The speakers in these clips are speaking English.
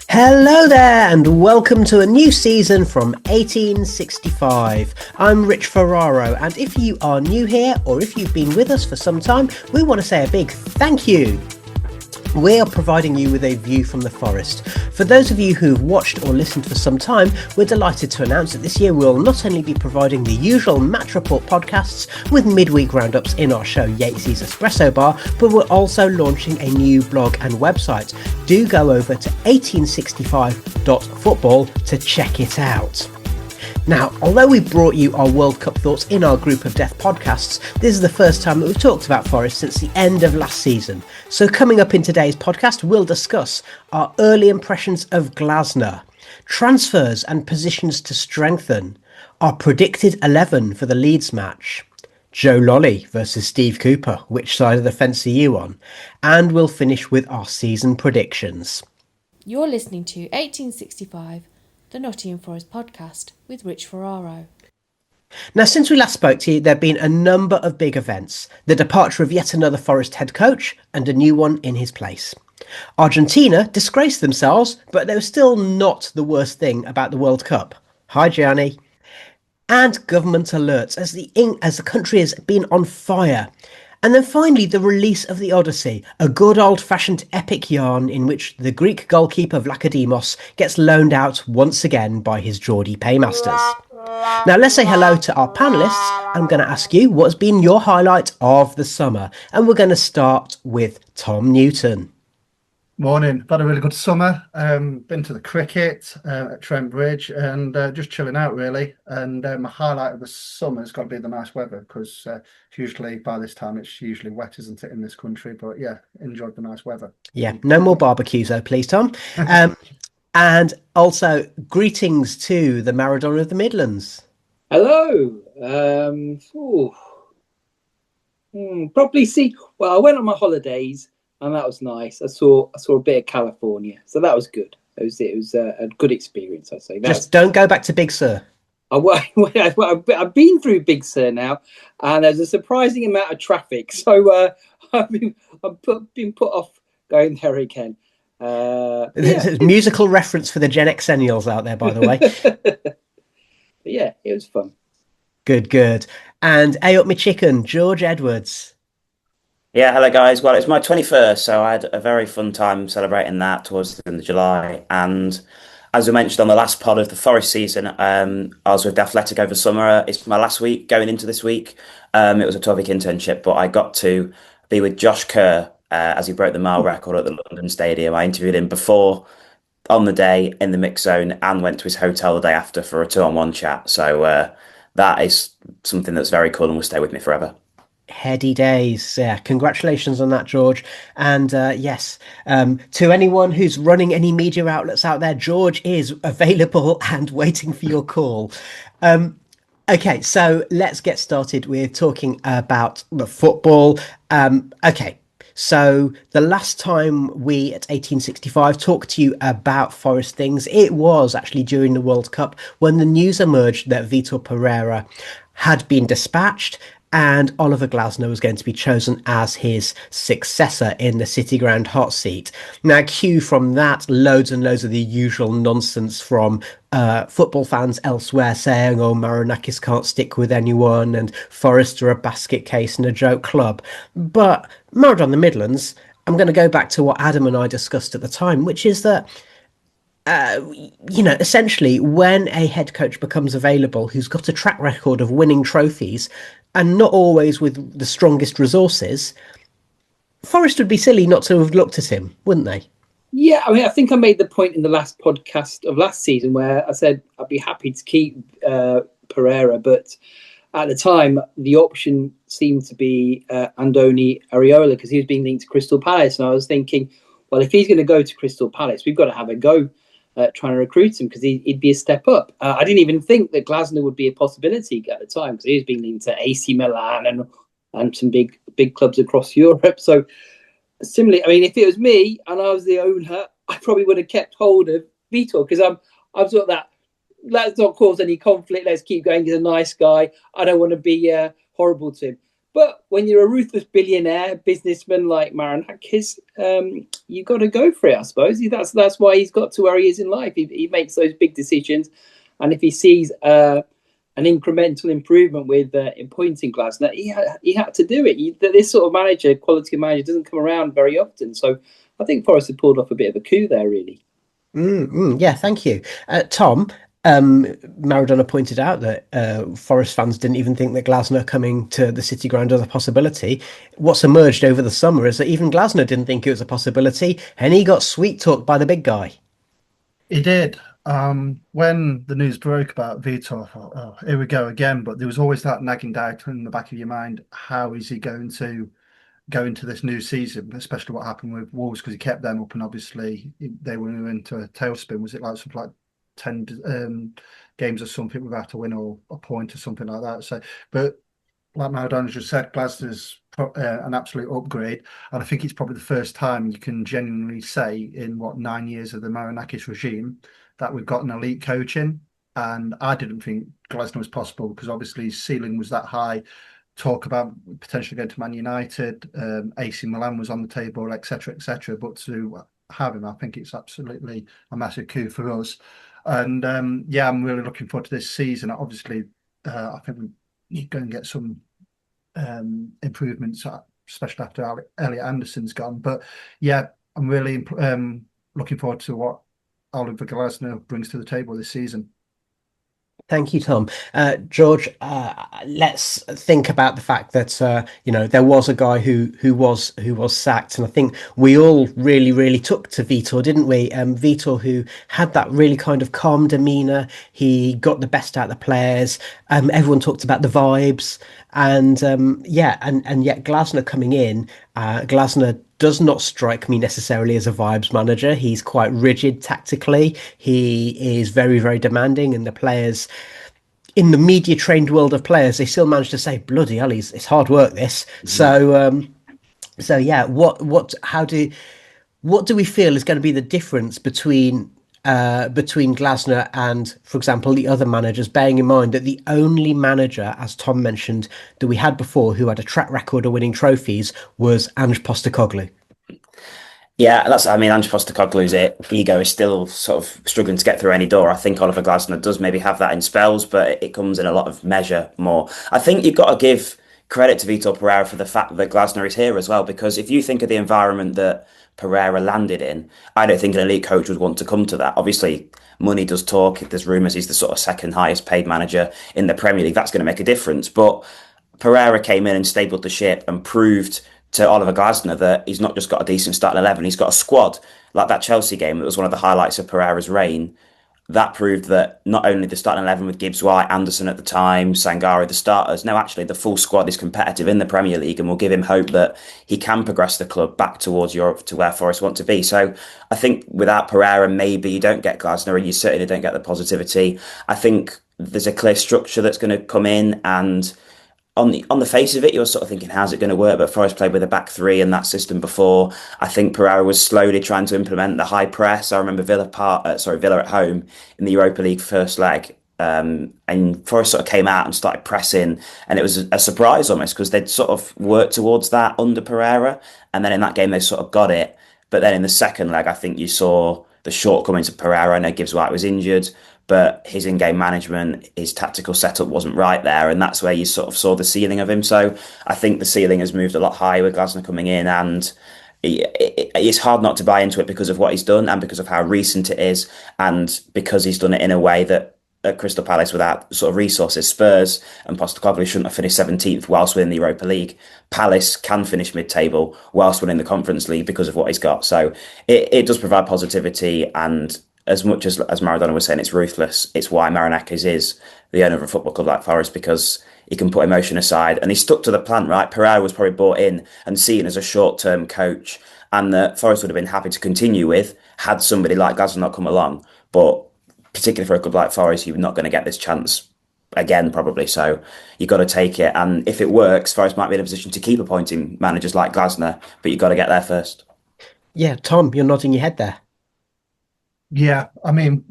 Hello there and welcome to a new season from 1865. I'm Rich Ferraro, and if you are new here or if you've been with us for some time, we want to say a big thank you. We are providing you with a view from the forest. For those of you who've watched or listened for some time, we're delighted to announce that this year we'll not only be providing the usual Match Report podcasts with midweek roundups in our show Yatesy's Espresso Bar, but we're also launching a new blog and website. Do go over to 1865.football to check it out. Now, although we brought you our World Cup thoughts in our Group of Death podcasts, this is the first time that we've talked about Forest since the end of last season. So coming up in today's podcast, we'll discuss our early impressions of Glasner, transfers and positions to strengthen, our predicted 11 for the Leeds match, Joe Lolley versus Steve Cooper, which side of the fence are you on? And we'll finish with our season predictions. You're listening to 1865, the Nottingham Forest podcast with Rich Ferraro. Now, since we last spoke to you, there have been a number of big events. The departure of yet another Forest head coach and a new one in his place. Argentina disgraced themselves, but they were still not the worst thing about the World Cup. Hi, Gianni. And government alerts as the country has been on fire. And then finally, the release of the Odyssey, a good old-fashioned epic yarn in which the Greek goalkeeper Vlachodimos gets loaned out once again by his Geordie paymasters. Now, let's say hello to our panellists. I'm going to ask you what has been your highlight of the summer. And we're going to start with Tom Newton. Morning. Had a really good summer. Been to the cricket at Trent Bridge and just chilling out really. And my highlight of the summer has got to be the nice weather because usually by this time it's usually wet, isn't it, in this country? But yeah, enjoyed the nice weather. Yeah, no more barbecues though, please, Tom. And also greetings to the Maradona of the Midlands. Hello. Well, I went on my holidays. And that was nice. I saw a bit of California, so that was good. It was a good experience, I'd say. Just don't go back to Big Sur. I've been through Big Sur now, and there's a surprising amount of traffic. So I've been put off going there again. Musical reference for the Gen Xennials out there, by the way. But yeah, it was fun. Good. And hey up my chicken, George Edwards. Yeah, hello guys. Well, it's my 21st, so I had a very fun time celebrating that towards the end of July. And as we mentioned on the last pod of the Forest season, I was with the Athletic over summer. It's my last week going into this week. It was a 12-week internship, but I got to be with Josh Kerr as he broke the mile record at the London Stadium. I interviewed him before, on the day, in the mix zone, and went to his hotel the day after for a 2-on-1 chat. So that is something that's very cool and will stay with me forever. Heady days. Yeah, congratulations on that, George. And yes, to anyone who's running any media outlets out there, George is available and waiting for your call. Okay, so let's get started with talking about the football. Okay, so the last time we at 1865 talked to you about Forest things, it was actually during the World Cup when the news emerged that Vitor Pereira had been dispatched and Oliver Glasner was going to be chosen as his successor in the City Ground hot seat. Now, cue from that, loads and loads of the usual nonsense from football fans elsewhere saying, oh, Marinakis can't stick with anyone and Forest are a basket case and a joke club. But Maradona the Midlands, I'm going to go back to what Adam and I discussed at the time, which is that essentially when a head coach becomes available who's got a track record of winning trophies and not always with the strongest resources, Forest would be silly not to have looked at him, wouldn't they? Yeah, I mean, I think I made the point in the last podcast of last season where I said I'd be happy to keep Pereira, but at the time, the option seemed to be Andoni Areola because he was being linked to Crystal Palace. And I was thinking, well, if he's going to go to Crystal Palace, we've got to have a go trying to recruit him because he'd be a step up. I didn't even think that Glasner would be a possibility at the time because he was being linked to AC Milan and some big clubs across Europe. So similarly, I mean, if it was me and I was the owner, I probably would have kept hold of Vitor because I'm sort of that, let's not cause any conflict. Let's keep going. He's a nice guy. I don't want to be horrible to him. But when you're a ruthless billionaire businessman like Maranakis, you've got to go for it, I suppose. That's why he's got to where he is in life. He makes those big decisions, and if he sees an incremental improvement with appointing Glasner, he had to do it. This sort of manager, quality manager, doesn't come around very often. So I think Forest have pulled off a bit of a coup there, really. Yeah, thank you. Tom, Maradona pointed out that Forest fans didn't even think that Glasner coming to the City Ground was a possibility. What's emerged over the summer is that even Glasner didn't think it was a possibility, and he got sweet talked by the big guy. He did. When the news broke about Vitor, I thought, oh, here we go again. But there was always that nagging doubt in the back of your mind. How is he going to go into this new season, especially what happened with Wolves, because he kept them up and obviously they were into a tailspin. Was it like something like 10 games or something without a win or a point or something like that? So, but like Maradona just said, Glasner's an absolute upgrade. And I think it's probably the first time you can genuinely say in 9 years of the Marinakis regime that we've got an elite coach in. And I didn't think Glasner was possible because obviously his ceiling was that high. Talk about potentially going to Man United, AC Milan was on the table, etc., etc. But to have him, I think it's absolutely a massive coup for us. And yeah, I'm really looking forward to this season. Obviously, I think we are going to get some improvements, especially after Elliot Anderson's gone. But yeah, I'm really looking forward to what Oliver Glasner brings to the table this season. Thank you, Tom. George, let's think about the fact that there was a guy who was sacked, and I think we all really took to Vitor, didn't we? Vitor, who had that really kind of calm demeanor, he got the best out of the players. Everyone talked about the vibes, and and yet Glasner coming in, Glasner does not strike me necessarily as a vibes manager. He's quite rigid tactically. He is very demanding, and the players in the media trained world of players, they still manage to say, "Bloody hell, it's hard work." This. So yeah, what do we feel is going to be the difference between Glasner and, for example, the other managers, bearing in mind that the only manager, as Tom mentioned, that we had before who had a track record of winning trophies was Ange Postecoglou? Yeah, Ange Postecoglou's ego is still sort of struggling to get through any door. I think Oliver Glasner does maybe have that in spells, but it comes in a lot of measure more. I think you've got to give credit to Vitor Pereira for the fact that Glasner is here as well, because if you think of the environment that Pereira landed in, I don't think an elite coach would want to come to that. Obviously, money does talk. There's rumours he's the sort of second highest paid manager in the Premier League. That's going to make a difference. But Pereira came in and stabled the ship and proved to Oliver Glasner that he's not just got a decent starting 11, he's got a squad. Like that Chelsea game, that was one of the highlights of Pereira's reign. That proved that not only the starting 11 with Gibbs White, Anderson at the time, Sangare, the starters, no, actually the full squad is competitive in the Premier League and will give him hope that he can progress the club back towards Europe to where Forest want to be. So I think without Pereira, maybe you don't get Glasner and you certainly don't get the positivity. I think there's a clear structure that's going to come in, and on the face of it, you're sort of thinking, how's it going to work? But Forest played with a back three in that system before. I think Pereira was slowly trying to implement the high press. I remember Villa at home in the Europa League first leg. And Forest sort of came out and started pressing, and it was a surprise almost because they'd sort of worked towards that under Pereira, and then in that game they sort of got it. But then in the second leg, I think you saw the shortcomings of Pereira. I know Gibbs White was injured, but his in-game management, his tactical setup wasn't right there, and that's where you sort of saw the ceiling of him. So I think the ceiling has moved a lot higher with Glasner coming in, and it's hard not to buy into it because of what he's done and because of how recent it is, and because he's done it in a way that at Crystal Palace without sort of resources. Spurs and Postecoglou shouldn't have finished 17th whilst winning the Europa League. Palace can finish mid-table whilst winning the Conference League because of what he's got. So it does provide positivity, and as much as Maradona was saying it's ruthless, it's why Marinakis is the owner of a football club like Forest, because he can put emotion aside and he stuck to the plan, right? Pereira was probably brought in and seen as a short-term coach, and that Forest would have been happy to continue with had somebody like Glasner not come along. But particularly for a club like Forest, you're not going to get this chance again, probably. So you've got to take it. And if it works, Forest might be in a position to keep appointing managers like Glasner, but you've got to get there first. Yeah, Tom, you're nodding your head there. Yeah, I mean,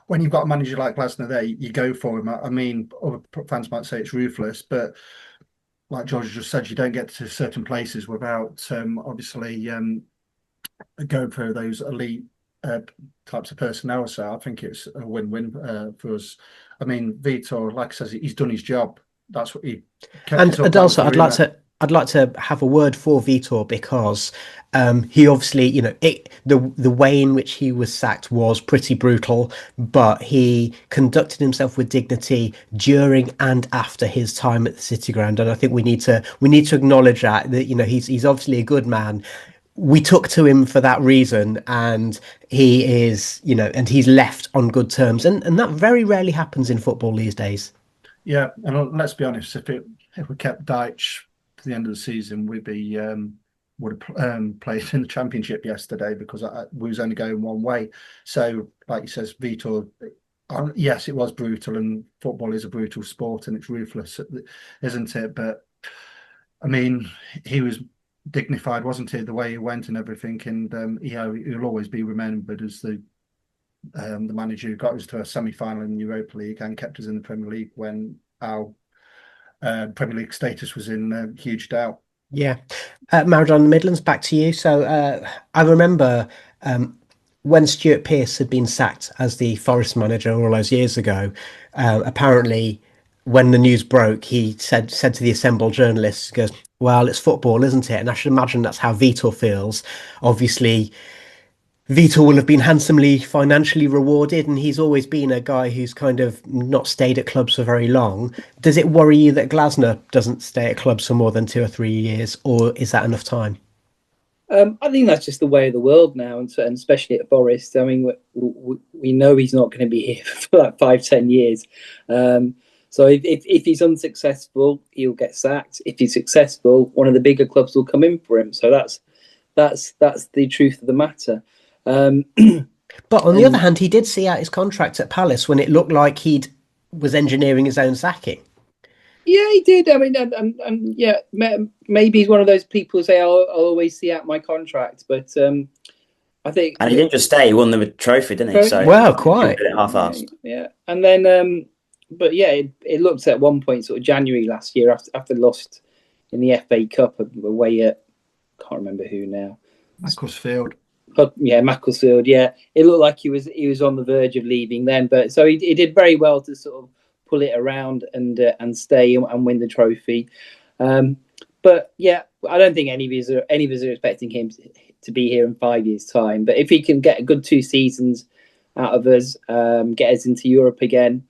when you've got a manager like Glasner there, you go for him. I mean, other fans might say it's ruthless, but like George just said, you don't get to certain places without obviously going for those elite types of personnel. So I think it's a win-win for us. I mean, Vitor, like I says, he's done his job. That's what he kept And us up. also, I'd like to have a word for Vitor because he obviously, the way in which he was sacked was pretty brutal, but he conducted himself with dignity during and after his time at the City Ground, and I think we need to acknowledge that he's obviously a good man. We took to him for that reason, and he is, and he's left on good terms, and that very rarely happens in football these days. Yeah, and let's be honest, if we kept Deitch to the end of the season, would have played in the Championship yesterday because we was only going one way. So, like he says, Vitor, yes, it was brutal, and football is a brutal sport, and it's ruthless, isn't it? But I mean, he was dignified, wasn't he? The way he went and everything, and he'll always be remembered as the manager who got us to a semi-final in the Europa League and kept us in the Premier League when our Premier League status was in huge doubt. Yeah. Maradona Midlands, back to you. So I remember when Stuart Pearce had been sacked as the Forest manager all those years ago, apparently when the news broke, he said to the assembled journalists, he goes, well, it's football, isn't it? And I should imagine that's how Vitor feels. Obviously, Vitor will have been handsomely financially rewarded, and he's always been a guy who's kind of not stayed at clubs for very long. Does it worry you that Glasner doesn't stay at clubs for more than 2 or 3 years, or is that enough time? I think that's just the way of the world now, and especially at Forest. I mean, we know he's not going to be here for like 5-10 years. So if he's unsuccessful, he'll get sacked. If he's successful, one of the bigger clubs will come in for him. So that's the truth of the matter. But on the other hand, he did see out his contract at Palace when it looked like he was engineering his own sacking. Yeah, he did. I mean, and yeah, maybe he's one of those people who say, I'll always see out my contract. But I think... And he didn't just stay, he won the trophy, didn't he? So well, quite. Half-assed. Yeah. And then, but yeah, it looked at one point, sort of January last year, after lost in the FA Cup away at, can't remember who now. Macclesfield. Macclesfield. Yeah, it looked like he was on the verge of leaving then, but so he did very well to sort of pull it around and stay and win the trophy. But yeah, I don't think any of us are expecting him to be here in 5 years' time. But if he can get a good 2 seasons out of us, get us into Europe again,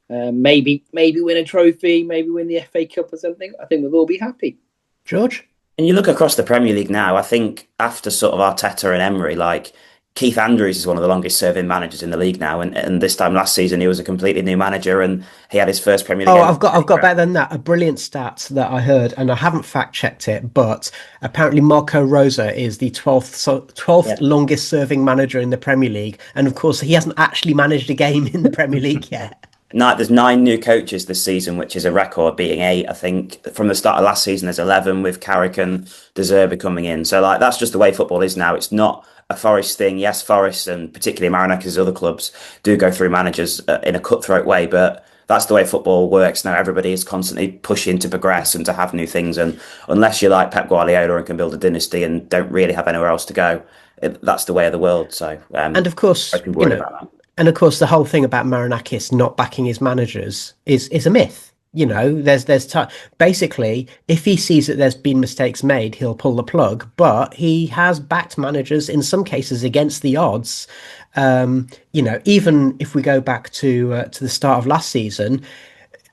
maybe win a trophy, maybe win the FA Cup or something, I think we'll all be happy. George? And you look across the Premier League now, I think after sort of Arteta and Emery, like Keith Andrews is one of the longest serving managers in the league now. And this time last season, he was a completely new manager and he had his first Premier League. Oh, I've got better than that. A brilliant stat that I heard, and I haven't fact checked it, but apparently Marco Rosa is the 12th longest serving manager in the Premier League. And of course, he hasn't actually managed a game in the Premier League yet. There's 9 new coaches this season, which is a record, beating 8. I think from the start of last season, there's 11 with Carrick and De Zerbi coming in. So like that's just the way football is now. It's not a Forest thing. Yes, Forest and particularly Maranaka's other clubs do go through managers in a cutthroat way, but that's the way football works now. Everybody is constantly pushing to progress and to have new things. And unless you're like Pep Guardiola and can build a dynasty and don't really have anywhere else to go, that's the way of the world. So and of course, about that. And of course, the whole thing about Marinakis not backing his managers is a myth. There's basically, if he sees that there's been mistakes made, he'll pull the plug. But he has backed managers in some cases against the odds. Even if we go back to the start of last season,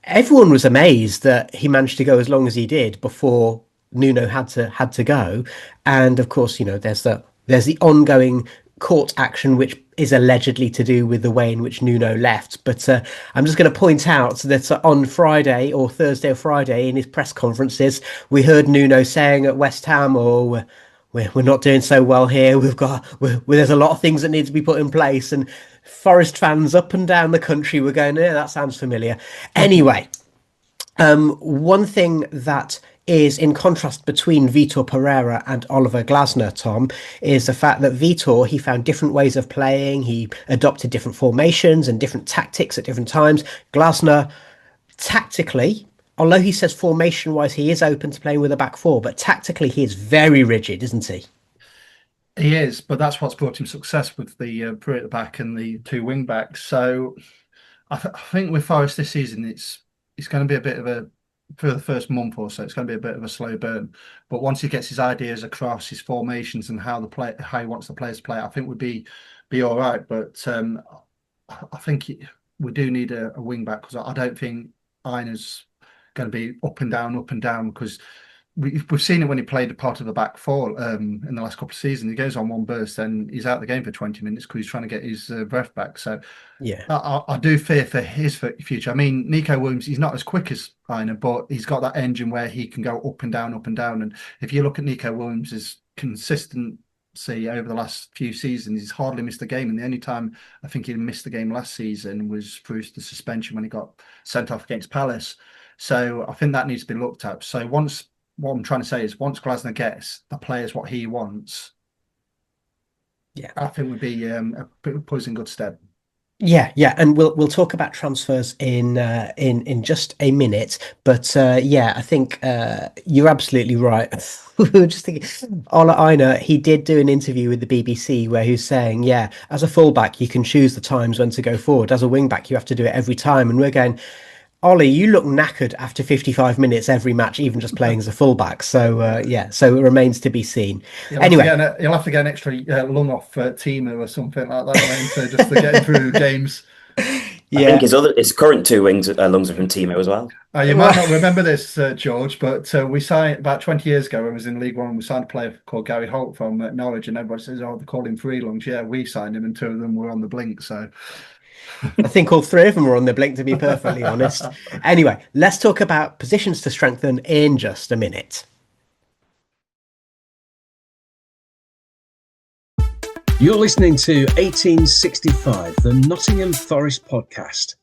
everyone was amazed that he managed to go as long as he did before Nuno had to go. And of course, there's the ongoing court action, which is allegedly to do with the way in which Nuno left. But I'm just going to point out that on Friday or Thursday or Friday in his press conferences, we heard Nuno saying at West Ham, we're not doing so well here. There's a lot of things that need to be put in place. And Forest fans up and down the country were going, yeah, that sounds familiar. Anyway, one thing that is in contrast between Vitor Pereira and Oliver Glasner, Tom, is the fact that Vitor, he found different ways of playing. He adopted different formations and different tactics at different times. Glasner, tactically, although he says formation-wise he is open to playing with a back four, but tactically he is very rigid, isn't he? He is, but that's what's brought him success with the three at the back and the two wing backs. So I think with Forest this season, it's going to be a bit of a for the first month or so. It's going to be a bit of a slow burn. But once he gets his ideas across, his formations and how he wants the players to play, I think be all right. But I think we do need a wing back because I don't think Einer's going to be up and down because we've seen it when he played a part of the back four in the last couple of seasons. He goes on one burst and he's out of the game for 20 minutes because he's trying to get his breath back. So Yeah. I do fear for his future. I mean, Nico Williams, he's not as quick as Aina, but he's got that engine where he can go up and down, up and down. And if you look at Nico Williams's consistency over the last few seasons, he's hardly missed a game. And the only time I think he missed the game last season was through the suspension when he got sent off against Palace. So I think that needs to be looked at. So what I'm trying to say is once Glasner gets the players what he wants, Yeah, I think would be put us in good stead. Yeah, and we'll talk about transfers in just a minute. But yeah, I think you're absolutely right. We were just thinking, Ola Aina, he did do an interview with the BBC where he was saying, yeah, as a fullback, you can choose the times when to go forward. As a wingback, you have to do it every time. And we're going, Ollie, you look knackered after 55 minutes every match, even just playing as a fullback. So yeah, so it remains to be seen. Anyway, you'll have to get an extra lung off Timo or something like that, so just to get through games. Yeah. I think his current two lungs are from Timo as well. You might not remember this, George, but we signed about 20 years ago when I was in League One. We signed a player called Gary Holt from Norwich, and everybody says, "Oh, they call him three lungs." Yeah, we signed him, and two of them were on the blink. So. I think all three of them were on the blink, to be perfectly honest. Anyway, let's talk about positions to strengthen in just a minute. You're listening to 1865, the Nottingham Forest podcast.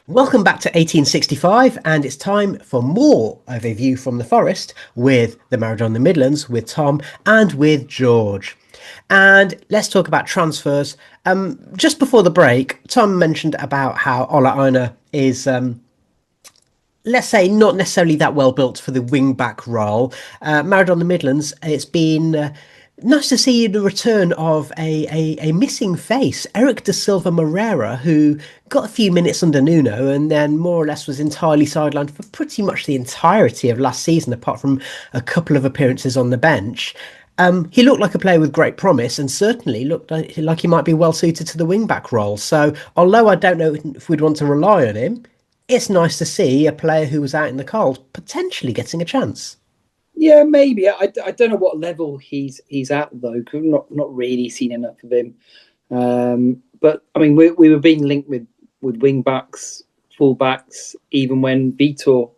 Welcome back to 1865, and it's time for more of a view from the Forest with the Maradona Midlands, with Tom and with George. And let's talk about transfers. Just before the break, Tom mentioned about how Ola Aina is, let's say, not necessarily that well built for the wing-back role. Maradona Midlands, it's been nice to see the return of a missing face, Eric da Silva Moreira, who got a few minutes under Nuno and then more or less was entirely sidelined for pretty much the entirety of last season, apart from a couple of appearances on the bench. He looked like a player with great promise and certainly looked like he might be well suited to the wing-back role. So although I don't know if we'd want to rely on him, it's nice to see a player who was out in the cold potentially getting a chance. Yeah, maybe. I don't know what level he's at though. Cause I've not really seen enough of him. But I mean, we were being linked with wing backs, full backs, even when Vitor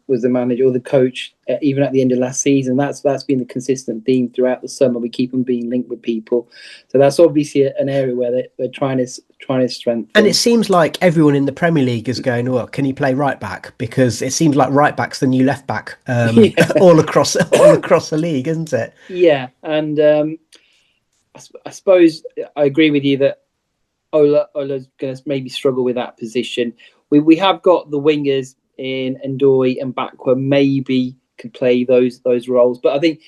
was the manager or the coach, even at the end of last season. That's been the consistent theme throughout the summer. We keep them being linked with people, so that's obviously an area where they're trying to strengthen. And it seems like everyone in the Premier League is going, well, can you play right back? Because it seems like right back's the new left back all across the league, isn't it? Yeah, and I suppose I agree with you that Ola's going to maybe struggle with that position. We have got the wingers in Ndoi and Bakwa maybe could play those roles, but I think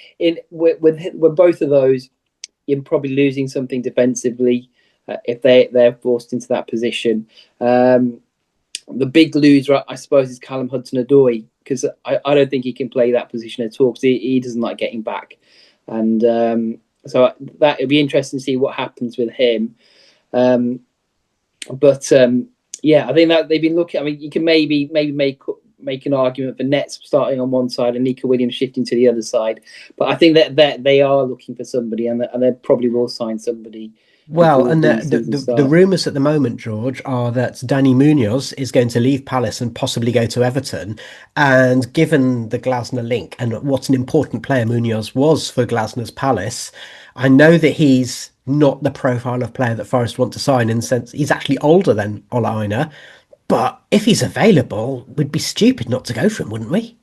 with both of those, you're probably losing something defensively if they're forced into that position. The big loser, I suppose, is Callum Hudson-Odoi, because I don't think he can play that position at all because he doesn't like getting back, and so that it'll be interesting to see what happens with him. Yeah, I think that they've been looking. I mean, you can maybe make an argument for Nets starting on one side and Nico Williams shifting to the other side. But I think that they are looking for somebody, and they probably will sign somebody. Well, and the rumours at the moment, George, are that Danny Munoz is going to leave Palace and possibly go to Everton. And given the Glasner link and what an important player Munoz was for Glasner's Palace, I know that he's not the profile of player that Forest want to sign, in the sense he's actually older than Ola Aina. But if he's available, we'd be stupid not to go for him, wouldn't we?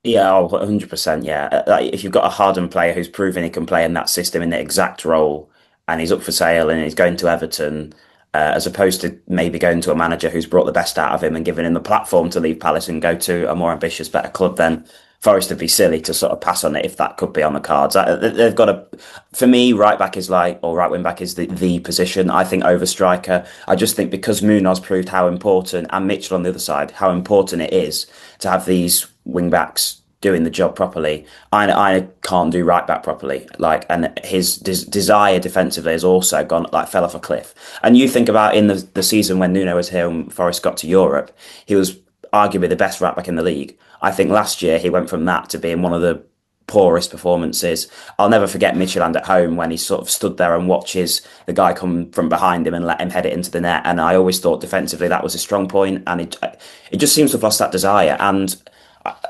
Yeah, 100%. Yeah. If you've got a hardened player who's proven he can play in that system in the exact role and he's up for sale and he's going to Everton, as opposed to maybe going to a manager who's brought the best out of him and giving him the platform to leave Palace and go to a more ambitious, better club. Then Forest would be silly to sort of pass on it if that could be on the cards. They've got to, for me, right back is like, or right wing back is the position. I think over striker. I just think because Munoz proved how important, and Mitchell on the other side, how important it is to have these wing backs doing the job properly. I can't do right back properly. Like, and his desire defensively has also gone like fell off a cliff. And you think about in the season when Nuno was here and Forest got to Europe, he was arguably the best right back in the league. I think last year he went from that to being one of the poorest performances. I'll never forget Midtjylland at home when he sort of stood there and watches the guy come from behind him and let him head it into the net. And I always thought defensively that was a strong point, and it just seems to have lost that desire. And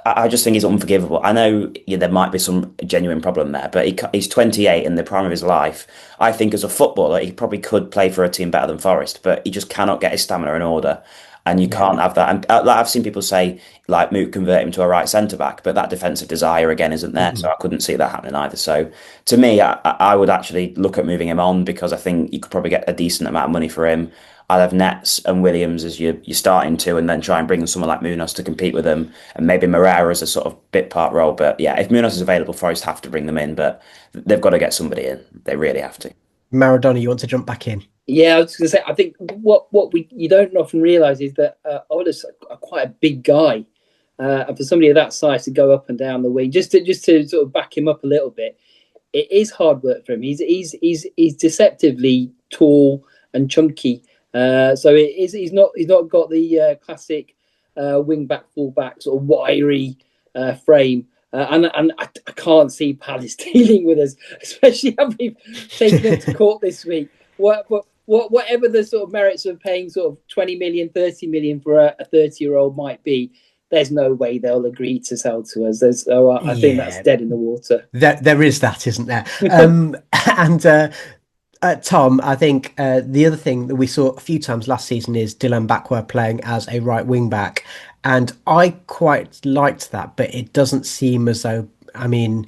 I just think he's unforgivable. I know there might be some genuine problem there, but he's 28 in the prime of his life. I think as a footballer, he probably could play for a team better than Forest, but he just cannot get his stamina in order. And you can't have that. And like I've seen people say, like, Moot convert him to a right centre back, but that defensive desire again isn't there. So I couldn't see that happening either. So to me, I would actually look at moving him on, because I think you could probably get a decent amount of money for him. I'd have Nets and Williams as you're starting to, and then try and bring in someone like Munoz to compete with them, and maybe Moreira as a sort of bit part role. But yeah, if Munoz is available, Forest have to bring them in, but they've got to get somebody in. They really have to. Maradona, you want to jump back in? Yeah, I was going to say, I think what you don't often realise is that Ola's quite a big guy, and for somebody of that size to go up and down the wing, just to sort of back him up a little bit, it is hard work for him. He's deceptively tall and chunky, so he's not got the classic wing back, full back sort of wiry frame. And I can't see Palace dealing with us, especially having we've taken them to court this week. Whatever the sort of merits of paying sort of 20 million, 30 million for a 30-year-old might be, there's no way they'll agree to sell to us. I think that's dead in the water. There is that, isn't there? Tom, I think the other thing that we saw a few times last season is Dylan Backwell playing as a right wing back. And I quite liked that, but it doesn't seem as though, I mean,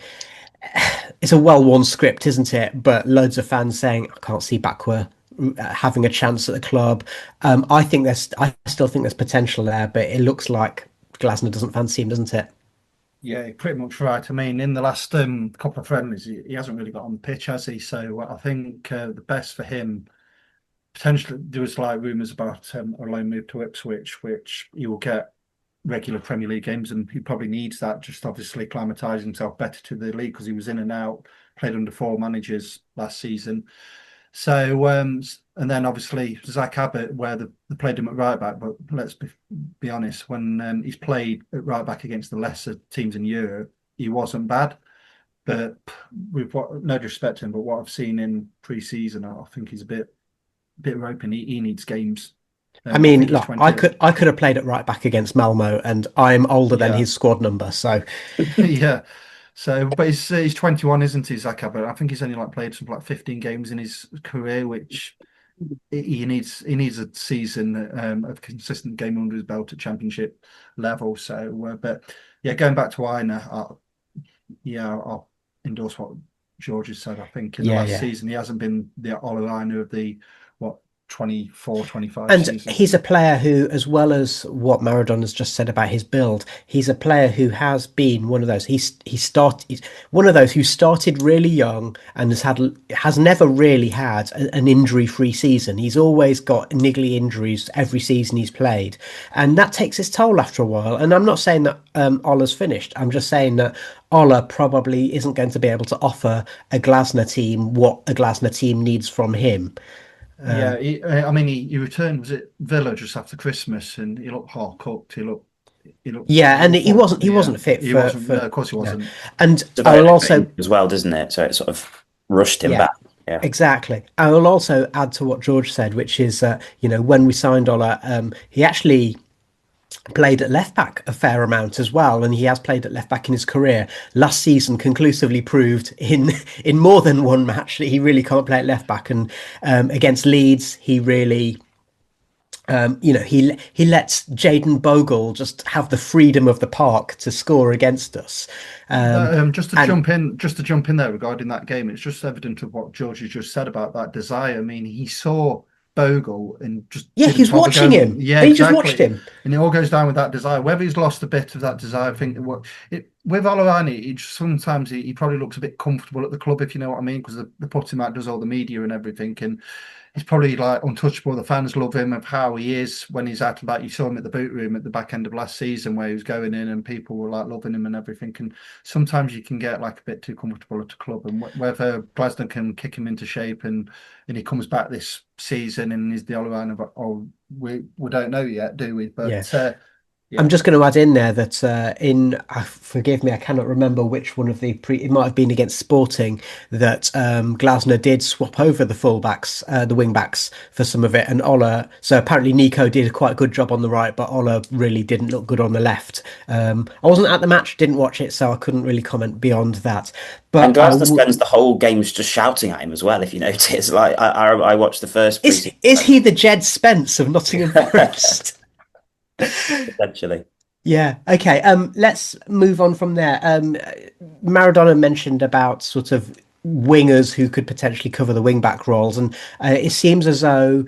it's a well-worn script, isn't it? But loads of fans saying, I can't see Backwell having a chance at the club. I still think there's potential there, but it looks like Glasner doesn't fancy him, doesn't it? Yeah, you're pretty much right. I mean, in the last couple of friendlies, he hasn't really got on the pitch, has he? So I think the best for him, potentially, there was like rumours about a loan move to Ipswich, which he will get regular Premier League games, and he probably needs that, just obviously acclimatise himself better to the league, because he was in and out, played under 4 managers last season. So and then obviously Zach Abbott, where they played him at right back, but let's be honest, when he's played at right back against the lesser teams in Europe, he wasn't bad. But with no disrespect to him, but what I've seen in pre-season, I think he's a bit ropey. He needs games. I mean, look, I could have played at right back against Malmo, and I'm older than his squad number, so yeah. So, but he's 21, isn't he, Zach Abbott? I think he's only played something like 15 games in his career, which he needs a season of consistent game under his belt at Championship level. So, but yeah, going back to Aina, I'll endorse what George has said. I think in the last season he hasn't been the Ola Aina of the 24, 25 and seasons. He's a player who, as well as what Maradona's just said about his build, he's a player who has been one of those. He's one of those who started really young and has never really had an injury-free season. He's always got niggly injuries every season he's played, and that takes its toll after a while. And I'm not saying that Ola's finished. I'm just saying that Ola probably isn't going to be able to offer a Glasner team what a Glasner team needs from him. He returned, was it Villa just after Christmas, and he looked half cooked. He looked and he wasn't fit for of course he wasn't. No. And I will also as well, doesn't it? So it sort of rushed him back. Yeah, exactly. I will also add to what George said, which is when we signed Ola, he actually played at left back a fair amount as well, and he has played at left back in his career. Last season conclusively proved in more than one match that he really can't play at left back, and against Leeds he really he lets Jayden Bogle just have the freedom of the park to score against us. Just to jump in there regarding that game, it's just evident of what George has just said about that desire. I mean, he saw Bogle and just Yeah, didn't he's bother watching going. him. Yeah, He just watched exactly. him. And it all goes down with that desire. Whether he's lost a bit of that desire, I think with Olorani, sometimes he probably looks a bit comfortable at the club, if you know what I mean, because the put him out does all the media and everything, and he's probably like untouchable. The fans love him of how he is when he's out and about. You saw him at the boot room at the back end of last season where he was going in and people were like loving him and everything. And sometimes you can get like a bit too comfortable at a club. And whether Glasner can kick him into shape and he comes back this season and he's the all around of, oh, we don't know yet, do we? Yeah. But I'm yeah. just going to add in there that forgive me, I cannot remember which one of it might have been against Sporting that Glasner did swap over the fullbacks, the wing backs for some of it, and Ola. So apparently Nico did quite a good job on the right, but Ola really didn't look good on the left. I wasn't at the match, didn't watch it, so I couldn't really comment beyond that. And But Glasner spends the whole games just shouting at him as well. If you notice, like I watched the first is preseason he the Jed Spence of Nottingham Forest? essentially. Yeah. Okay. Let's move on from there. Maradona mentioned about sort of wingers who could potentially cover the wing back roles, and it seems as though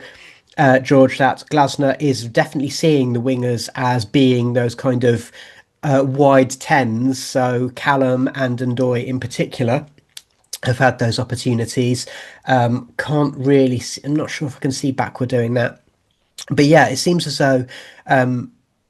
George, that Glasner is definitely seeing the wingers as being those kind of wide tens. So Callum and Ndoye in particular have had those opportunities. Can't really see, I'm not sure if I can see Backward doing that. But yeah, it seems as though,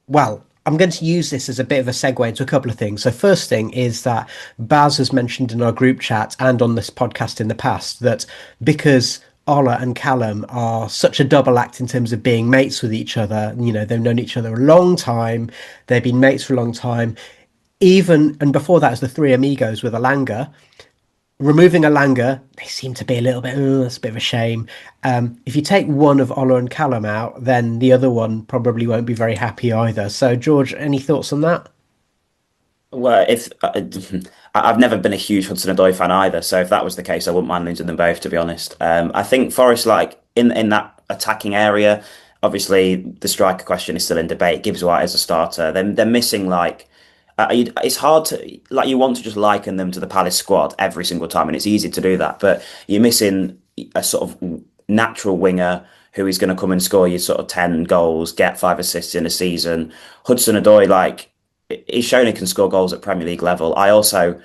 well, I'm going to use this as a bit of a segue into a couple of things. So first thing is that Baz has mentioned in our group chat and on this podcast in the past that because Ola and Callum are such a double act in terms of being mates with each other, you know, they've known each other a long time, they've been mates for a long time, even, and before that is the three amigos with Alanga. Removing Alanga, they seem to be a little bit, that's a bit of a shame. If you take one of Ola and Callum out, then the other one probably won't be very happy either. So, George, any thoughts on that? Well, if I've never been a huge Hudson-Odoi fan either, so if that was the case, I wouldn't mind losing them both, to be honest. I think Forest, like in that attacking area, obviously the striker question is still in debate. Gibbs White as a starter, they're missing like. It's hard to like you want to just liken them to the Palace squad every single time, and it's easy to do that. But you're missing a sort of natural winger who is going to come and score you sort of 10 goals, get 5 assists in a season. Hudson-Odoi, like he's shown he can score goals at Premier League level. I also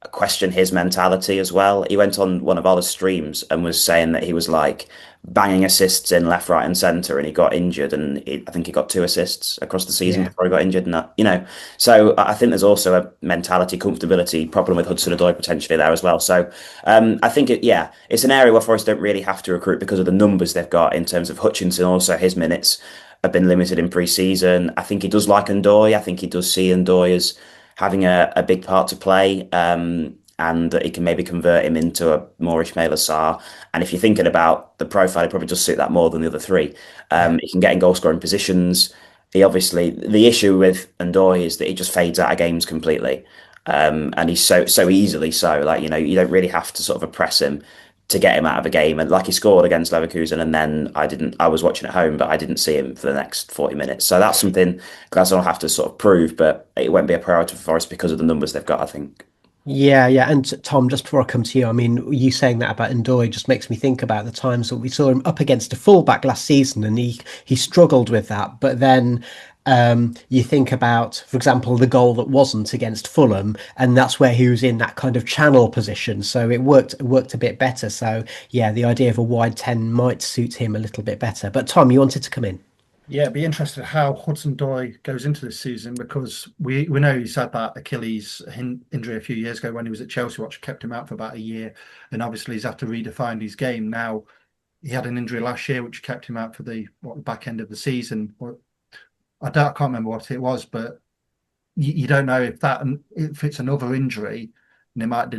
question his mentality as well. He went on one of Ola's streams and was saying that he was like banging assists in left, right, and centre, and he got injured, and I think he got 2 assists across the season Yeah. before he got injured, and that, you know. So I think there's also a mentality, comfortability problem with Hudson-Odoi potentially there as well. So I think it's an area where Forest don't really have to recruit because of the numbers they've got in terms of Hutchinson. Also, his minutes have been limited in pre-season. I think he does like Ndoye. I think he does see Ndoye as having a big part to play, and that he can maybe convert him into a more Ismaila Sarr. And if you're thinking about the profile, he probably does suit that more than the other three. He can get in goal scoring positions. He obviously, the issue with Ndoye is that he just fades out of games completely, and he's so easily so. Like, you know, you don't really have to sort of oppress him to get him out of a game. And like he scored against Leverkusen, and then I was watching at home, but I didn't see him for the next 40 minutes. So that's something Glasgow will have to sort of prove, but it won't be a priority for Forest because of the numbers they've got, I think. Yeah, yeah. And Tom, just before I come to you, I mean, you saying that about Ndoye just makes me think about the times that we saw him up against a fullback last season, and he struggled with that. But then you think about, for example, the goal that wasn't against Fulham, and that's where he was in that kind of channel position. So it worked a bit better. So yeah, the idea of a wide 10 might suit him a little bit better. But Tom, you wanted to come in. Yeah, it'd be interesting how Hudson-Odoi goes into this season because we know he's had that Achilles injury a few years ago when he was at Chelsea, which kept him out for about a year. And obviously he's had to redefine his game. Now, he had an injury last year, which kept him out for the back end of the season. I can't remember what it was, but you don't know if it's another injury, and it might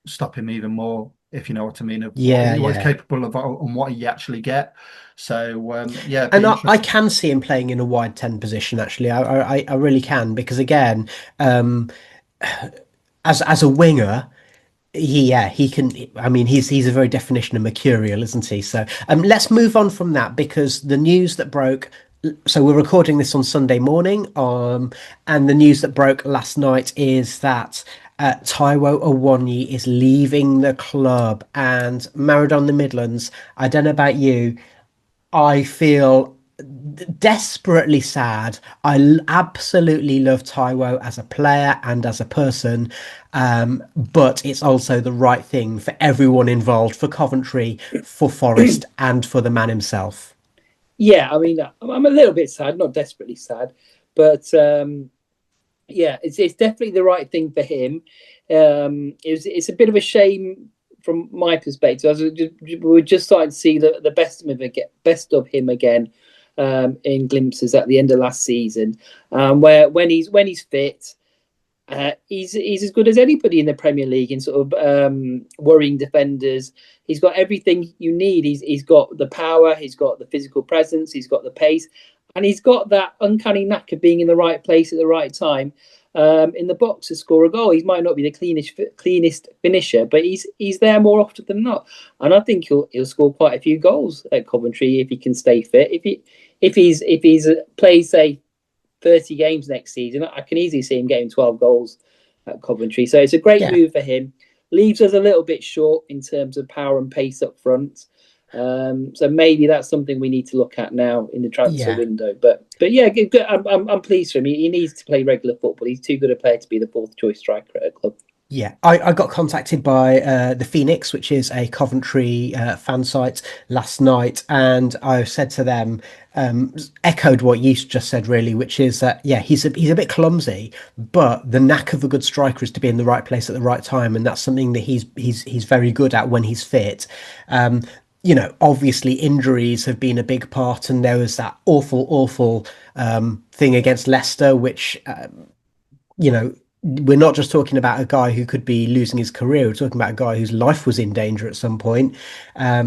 stop him even more, if you know what I mean, of Yeah, what he's yeah. capable of and what he actually get. So yeah, it'd be And I interesting. can see him playing in a wide 10 position, actually. I really can, because again, as a winger, he can. I mean, he's a very definition of mercurial, isn't he? So let's move on from that because the news that broke. So we're recording this on Sunday morning, and the news that broke last night is that Taiwo Awoniyi is leaving the club, and Maradona the Midlands. I don't know about you. I feel desperately sad. Absolutely love Taiwo as a player and as a person, but it's also the right thing for everyone involved, for Coventry, for Forest, and for the man himself. Yeah, I mean, I'm a little bit sad, not desperately sad, but yeah, it's definitely the right thing for him. It's a bit of a shame from my perspective. We're just starting to see the best of him again in glimpses at the end of last season, where when he's fit. He's as good as anybody in the Premier League in sort of worrying defenders. He's got everything you need. He's got the power, he's got the physical presence, he's got the pace, and he's got that uncanny knack of being in the right place at the right time in the box to score a goal. He might not be the cleanest finisher, but he's there more often than not. And I think he'll score quite a few goals at Coventry if he can stay fit. If he's plays say 30 games next season, I can easily see him getting 12 goals at Coventry. So it's a great move for him. Leaves us a little bit short in terms of power and pace up front. So maybe that's something we need to look at now in the transfer window. But yeah, good. I'm pleased for him. He needs to play regular football. He's too good a player to be the fourth choice striker at a club. Yeah, I got contacted by the Phoenix, which is a Coventry fan site, last night, and I said to them, echoed what you just said, really, which is that he's a bit clumsy, but the knack of a good striker is to be in the right place at the right time, and that's something that he's very good at when he's fit. Obviously injuries have been a big part, and there was that awful thing against Leicester, which we're not just talking about a guy who could be losing his career. We're talking about a guy whose life was in danger at some point. A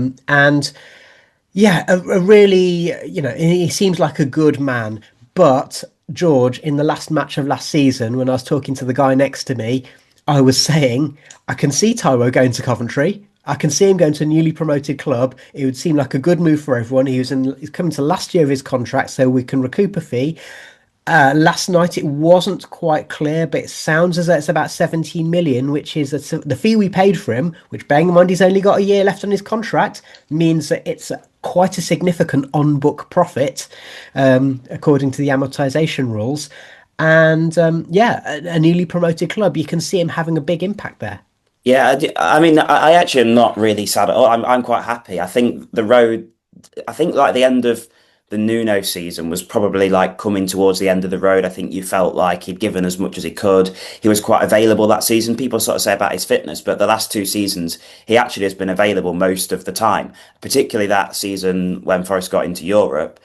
really, he seems like a good man. But George, in the last match of last season, when I was talking to the guy next to me, I was saying, I can see Taiwo going to Coventry. I can see him going to a newly promoted club. It would seem like a good move for everyone. He's coming to last year of his contract, so we can recoup a fee. Last night it wasn't quite clear, but it sounds as though it's about 17 million, which is the fee we paid for him, which, bearing in mind he's only got a year left on his contract, means that it's quite a significant on-book profit, according to the amortization rules. And a newly promoted club, you can see him having a big impact there. Yeah, I mean, I actually am not really sad at all. I'm quite happy. I think like the end of the Nuno season was probably like coming towards the end of the road. I think you felt like he'd given as much as he could. He was quite available that season. People sort of say about his fitness, but the last two seasons, he actually has been available most of the time, particularly that season when Forest got into Europe.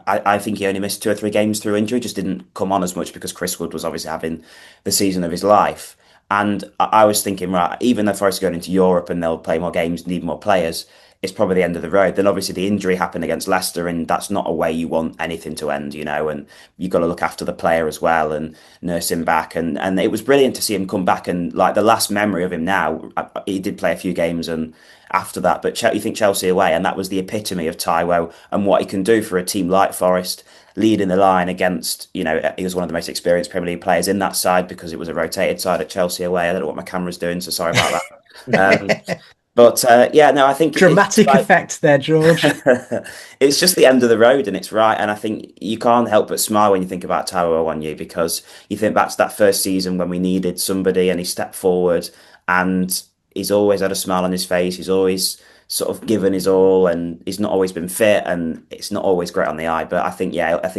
I think he only missed 2 or 3 games through injury, just didn't come on as much because Chris Wood was obviously having the season of his life. And I was thinking, right, even though Forest are going into Europe and they'll play more games, need more players, it's probably the end of the road. Then obviously the injury happened against Leicester, and that's not a way you want anything to end, and you've got to look after the player as well and nurse him back. And it was brilliant to see him come back. And like the last memory of him now, he did play a few games and after that, but you think Chelsea away, and that was the epitome of Taiwo and what he can do for a team like Forest, leading the line against, he was one of the most experienced Premier League players in that side because it was a rotated side at Chelsea away. I don't know what my camera's doing, so sorry about that. But I think dramatic effect there, George. It's just the end of the road, and it's right. And I think you can't help but smile when you think about Taiwo Awoniyi, because you think back to that first season when we needed somebody, and he stepped forward, and he's always had a smile on his face. He's always sort of given his all, and he's not always been fit, and it's not always great on the eye. But I think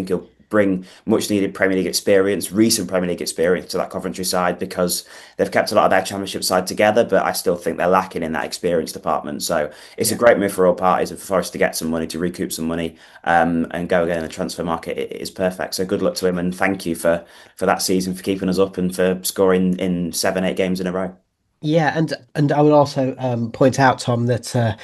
he'll bring much needed Premier League experience, recent Premier League experience to that Coventry side, because they've kept a lot of their Championship side together, but I still think they're lacking in that experience department. So it's a great move for all parties, and for Forest to get some money, to recoup some money, and go again in the transfer market. It is perfect. So good luck to him, and thank you for that season, for keeping us up and for scoring in 7-8 games in a row. Yeah, and I would also point out, Tom, that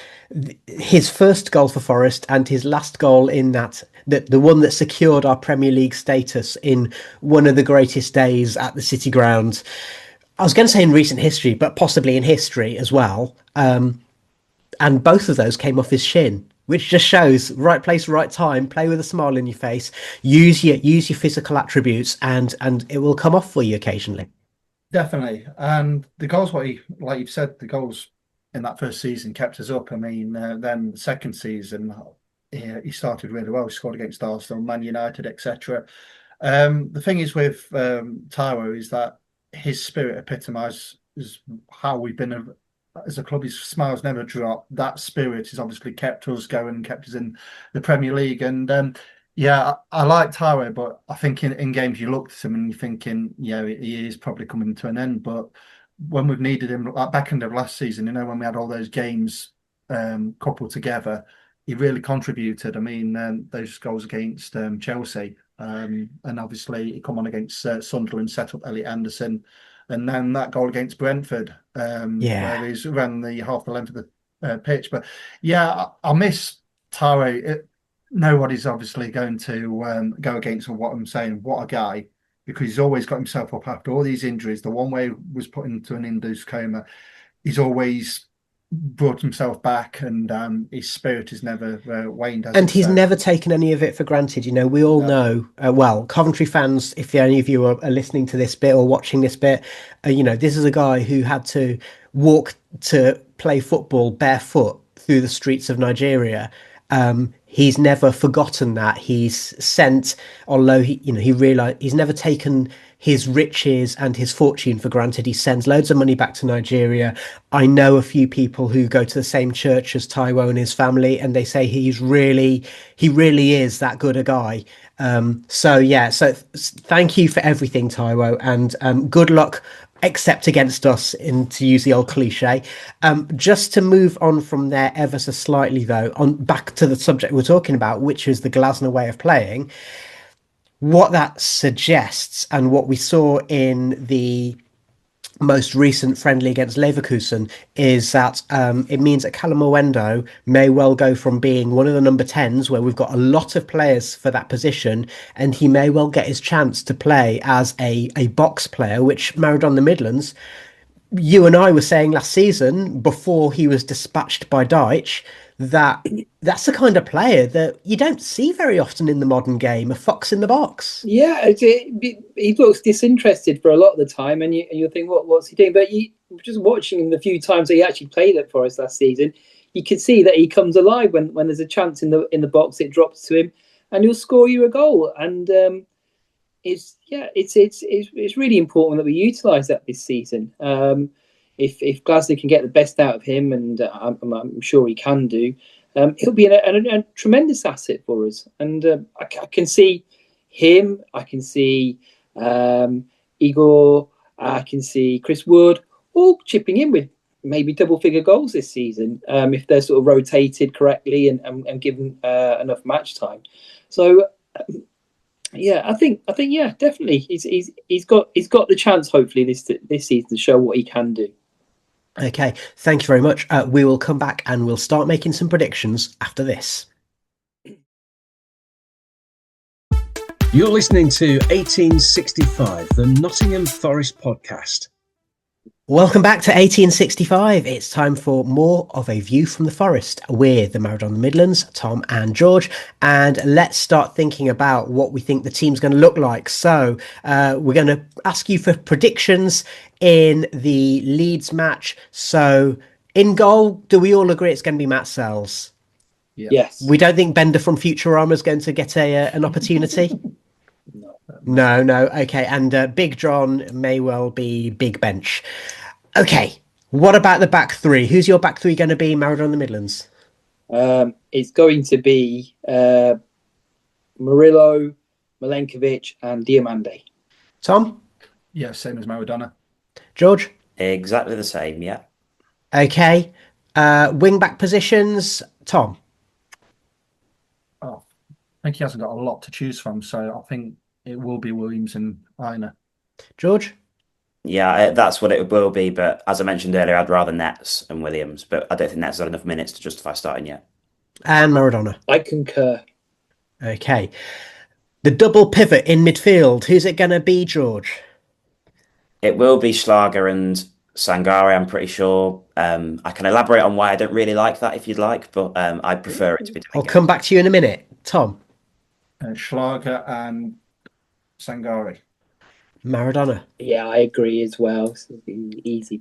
his first goal for Forest and his last goal in the one that secured our Premier League status in one of the greatest days at the City Ground, I was going to say in recent history, but possibly in history as well. And both of those came off his shin, which just shows right place, right time, play with a smile on your face, use your physical attributes, and it will come off for you occasionally. Definitely. And the goals, like you've said, the goals in that first season kept us up. I mean, then the second season, he started really well. He scored against Arsenal, Man United, etc. The thing is with Taiwo is that his spirit epitomises how we've been as a club. His smile's never dropped. That spirit has obviously kept us going and kept us in the Premier League. And yeah, I like Taiwo, but I think in games you look at him and you're thinking, yeah, he is probably coming to an end. But when we've needed him, like back end of last season, when we had all those games coupled together, he really contributed. I mean, those goals against Chelsea, and obviously he come on against Sunderland, set up Elliot Anderson, and then that goal against Brentford, Yeah. where he's ran the half the length of the pitch. But yeah, I miss Taro. Nobody's obviously going to go against what I'm saying. What a guy! Because he's always got himself up after all these injuries. The one way he was put into an induced coma. He's always brought himself back, and his spirit has never waned, has And it? he's So, never taken any of it for granted. We all no, know, well, Coventry fans, if any of you are listening to this bit or watching this bit, this is a guy who had to walk to play football barefoot through the streets of Nigeria. He's never forgotten that. He's sent, although he realized he's never taken his riches and his fortune for granted. He sends loads of money back to Nigeria. I know a few people who go to the same church as Taiwo and his family, and they say he really is that good a guy. So thank you for everything, Taiwo, and good luck, except against us, to use the old cliche. Just to move on from there ever so slightly, though, on back to the subject we're talking about, which is the Glasner way of playing. What that suggests, and what we saw in the most recent friendly against Leverkusen, is that it means that Callum Owendo may well go from being one of the number 10s, where we've got a lot of players for that position, and he may well get his chance to play as a box player, which Maradona Midlands, you and I were saying last season before he was dispatched by Deitch, that that's the kind of player that you don't see very often in the modern game, a fox in the box. Yeah, he looks disinterested for a lot of the time, and you think, what's he doing? But just watching him the few times that he actually played at Forest last season, you could see that he comes alive when there's a chance in the box. It drops to him, and he'll score you a goal. And it's really important that we utilise that this season. If Glasner can get the best out of him, and I'm sure he can do, he'll be a tremendous asset for us. And I can see him. I can see Igor. I can see Chris Wood all chipping in with maybe double-figure goals this season if they're sort of rotated correctly and given enough match time. So. Yeah, I think yeah, definitely. He's got the chance. Hopefully, this season to show what he can do. Okay, thank you very much. We will come back and we'll start making some predictions after this. You're listening to 1865, the Nottingham Forest podcast. Welcome back to 1865. It's time for more of A View from the Forest with the Maradona Midlands, Tom and George. And let's start thinking about what we think the team's going to look like. So we're going to ask you for predictions in the Leeds match. So in goal, do we all agree it's going to be Matt Sells? yeah. Yes. We don't think Bender from Futurama is going to get an opportunity? No. Okay. And Big John may well be Big Bench. Okay. What about the back three? Who's your back three going to be, Maradona Midlands? It's going to be Murillo, Milenkovic, and Diamande. Tom? Yeah, same as Maradona. George? Exactly the same, yeah. Okay. Wing back positions, Tom? Oh, I think he hasn't got a lot to choose from, so I think it will be Williams and Aina. George? Yeah, that's what it will be. But as I mentioned earlier, I'd rather Nets and Williams. But I don't think Nets has had enough minutes to justify starting yet. And Maradona? I concur. Okay. The double pivot in midfield, who's it going to be, George? It will be Schlager and Sangare, I'm pretty sure. I can elaborate on why I don't really like that if you'd like, but I prefer it to be I'll come back to you in a minute. Tom? Schlager and Sangari. Maradona. Yeah, I agree as well. So easy.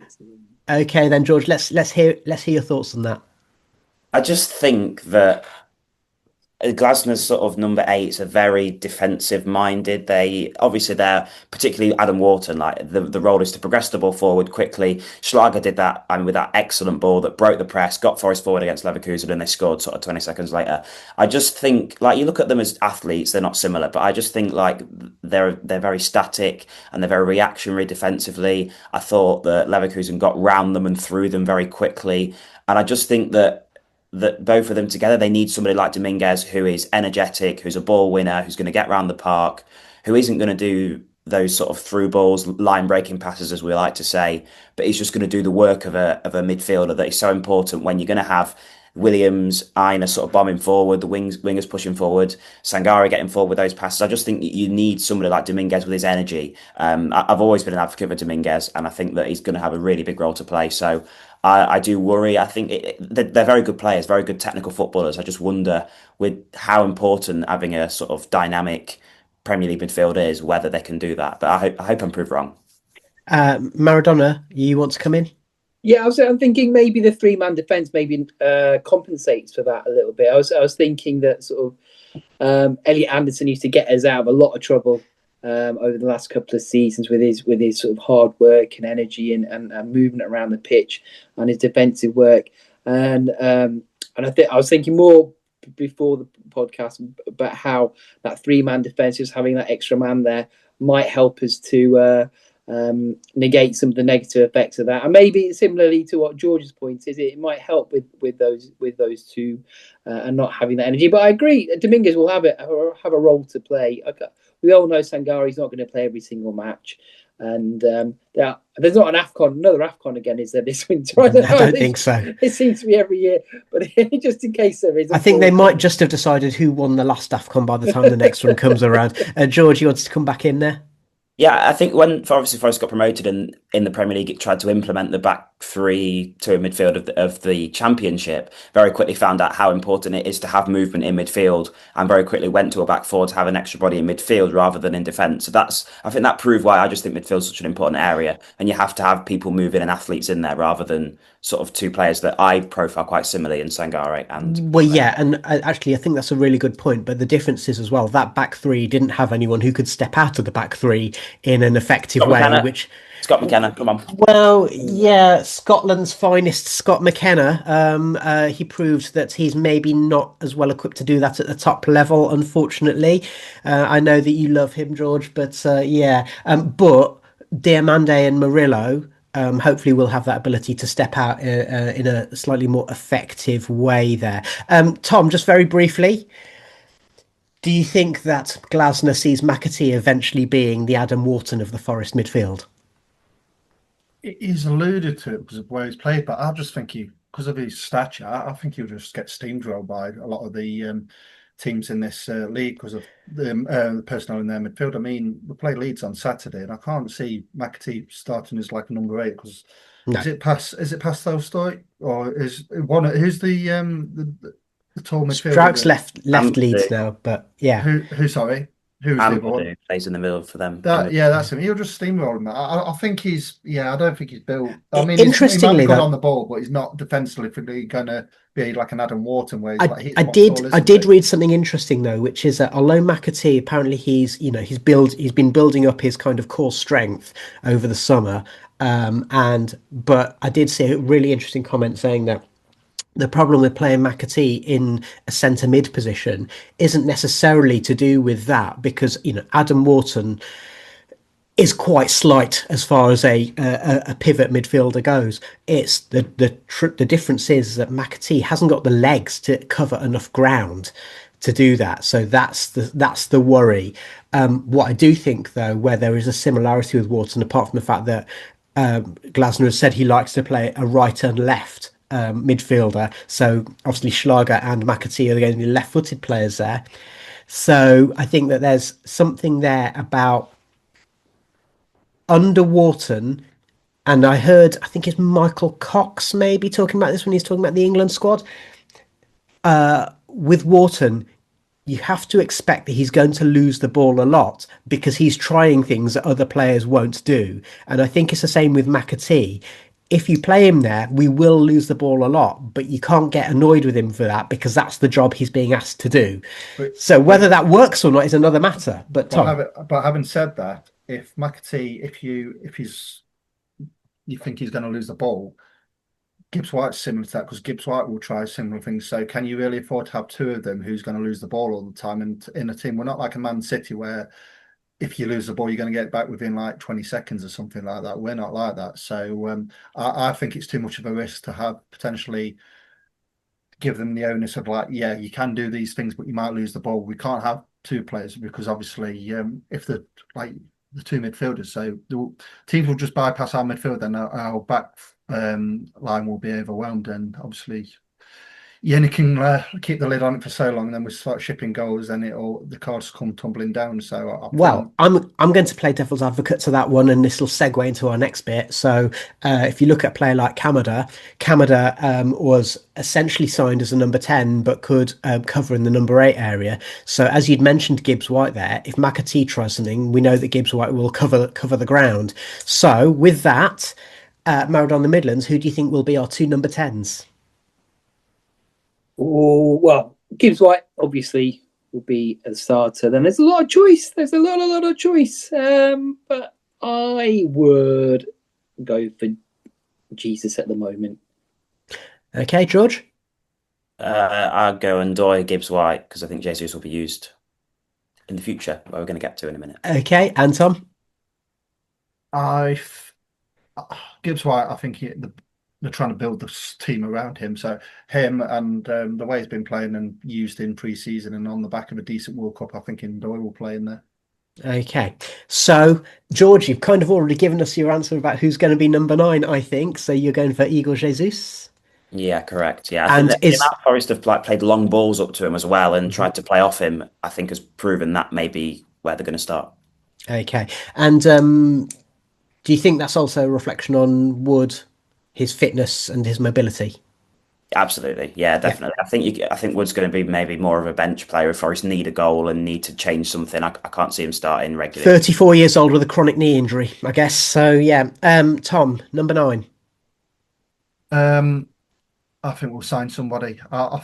Okay, then George, let's hear your thoughts on that. I just think that Glasner's sort of number eights are very defensive minded. They're particularly Adam Wharton, like the role is to progress the ball forward quickly. Schlager did that, with that excellent ball that broke the press, got Forest forward against Leverkusen, and they scored sort of 20 seconds later. I just think, like, you look at them as athletes, they're not similar, but I just think like they're very static and they're very reactionary defensively. I thought that Leverkusen got round them and through them very quickly, and I just think that both of them together, they need somebody like Dominguez who is energetic, who's a ball winner, who's going to get around the park, who isn't going to do those sort of through balls, line breaking passes, as we like to say, but he's just going to do the work of a midfielder that is so important when you're going to have Williams, Aina sort of bombing forward, the wingers pushing forward, Sangare getting forward with those passes. I just think you need somebody like Dominguez with his energy. I've always been an advocate for Dominguez, and I think that he's going to have a really big role to play. So I do worry. I think they're very good players, very good technical footballers. I just wonder with how important having a sort of dynamic Premier League midfield is, whether they can do that. But I hope I'm proved wrong. Maradona, you want to come in? Yeah, I'm thinking maybe the three-man defence maybe compensates for that a little bit. I was thinking that sort of Elliot Anderson used to get us out of a lot of trouble over the last couple of seasons with his sort of hard work and energy and movement around the pitch and his defensive work. And I was thinking more before the podcast about how that three-man defence, just having that extra man there, might help us to negate some of the negative effects of that. And maybe similarly to what George's point is, it might help with those two and not having that energy. But I agree, Dominguez will have a role to play. We all know Sangari's not going to play every single match. And there's not another AFCON again, is there, this winter? I don't think so. It seems to be every year, but just in case there is. I think they might just have decided who won the last AFCON by the time the next one comes around. George, you want to come back in there? Yeah, I think when obviously Forest got promoted and in the Premier League, it tried to implement the back three to a midfield of the Championship. Very quickly found out how important it is to have movement in midfield, and very quickly went to a back four to have an extra body in midfield rather than in defence. So I think that proved why I just think midfield is such an important area, and you have to have people moving and athletes in there rather than sort of two players that I profile quite similarly in Sangare and. Well, yeah, and actually, I think that's a really good point. But the difference is as well that back three didn't have anyone who could step out of the back three in an effective way. Scott McKenna, come on. Well, yeah, Scotland's finest, Scott McKenna. He proved that he's maybe not as well equipped to do that at the top level, unfortunately. I know that you love him, George, but yeah. But Diamande and Murillo hopefully will have that ability to step out in a slightly more effective way there. Tom, just very briefly, do you think that Glasner sees McAtee eventually being the Adam Wharton of the Forest midfield? He's alluded to it because of where he's played, but I just think because of his stature, I think he'll just get steamrolled by a lot of the teams in this league because of the personnel in their midfield. I mean, we play Leeds on Saturday, and I can't see McAtee starting as like number 8 because is it past Tolstoy or who's the tall midfielder? Strauch's left Leeds now, but yeah. Who sorry? Who's Ampadu plays in the middle for them. That's him. He'll just steamroll him. I think I don't think he's built. I mean, interestingly, he might be good on the ball, but he's not defensively going to be like an Adam Wharton. Where I did read something interesting though, which is that although McAtee apparently he's been building up his kind of core strength over the summer, but I did see a really interesting comment saying that the problem with playing McAtee in a centre mid position isn't necessarily to do with that, because Adam Wharton is quite slight as far as a pivot midfielder goes. It's the difference is that McAtee hasn't got the legs to cover enough ground to do that. So that's the worry. What I do think though, where there is a similarity with Wharton, apart from the fact that Glasner has said he likes to play a right and left midfielder, so obviously Schlager and McAtee are the only left-footed players there. So I think that there's something there about under Wharton, and I think it's Michael Cox maybe talking about this when he's talking about the England squad. With Wharton, you have to expect that he's going to lose the ball a lot because he's trying things that other players won't do. And I think it's the same with McAtee. If you play him there, we will lose the ball a lot, but you can't get annoyed with him for that because that's the job he's being asked to do. So whether that works or not is another matter. But Tom, having said that, if McAtee, if you think he's going to lose the ball, Gibbs White's similar to that because Gibbs White will try similar things. So can you really afford to have two of them who's going to lose the ball all the time? And in a team, we're not like a Man City where if you lose the ball, you're going to get it back within like 20 seconds or something like that. We're not like that. So I think it's too much of a risk to have potentially give them the onus of like, yeah, you can do these things, but you might lose the ball. We can't have two players because obviously if the two midfielders, so the teams will just bypass our midfield, then our back line will be overwhelmed, and obviously you only can keep the lid on it for so long, and then we start shipping goals, and the cards come tumbling down. So I'm going to play devil's advocate to that one, and this will segue into our next bit. So if you look at a player like Kamada was essentially signed as a number 10 but could cover in the number 8 area. So as you'd mentioned Gibbs White there, if McAtee tries something, we know that Gibbs White will cover the ground. So with that, Maradona Midlands, who do you think will be our two number 10s? Oh, well, Gibbs White obviously will be a starter. Then there's a lot of choice. There's a lot of choice. But I would go for Jesus at the moment. Okay, George? I'll go and Doy Gibbs White because I think Jesus will be used in the future, where we're going to get to in a minute. Okay, and Tom? Gibbs White, I think they're trying to build this team around him. So him and the way he's been playing and used in pre-season and on the back of a decent World Cup, I think Doyle will play in there. Okay. So, George, you've kind of already given us your answer about who's going to be number 9, I think. So you're going for Igor Jesus? Yeah, correct. Yeah, I think the amount Forest have played long balls up to him as well and tried to play off him, I think has proven that may be where they're going to start. Okay. And do you think that's also a reflection on Wood, his fitness and his mobility? Absolutely, yeah, definitely. Yeah. I think Wood's going to be maybe more of a bench player if Forest need a goal and need to change something. I can't see him starting regularly. 34 years old with a chronic knee injury, I guess. So yeah, Tom, number 9. I think we'll sign somebody. I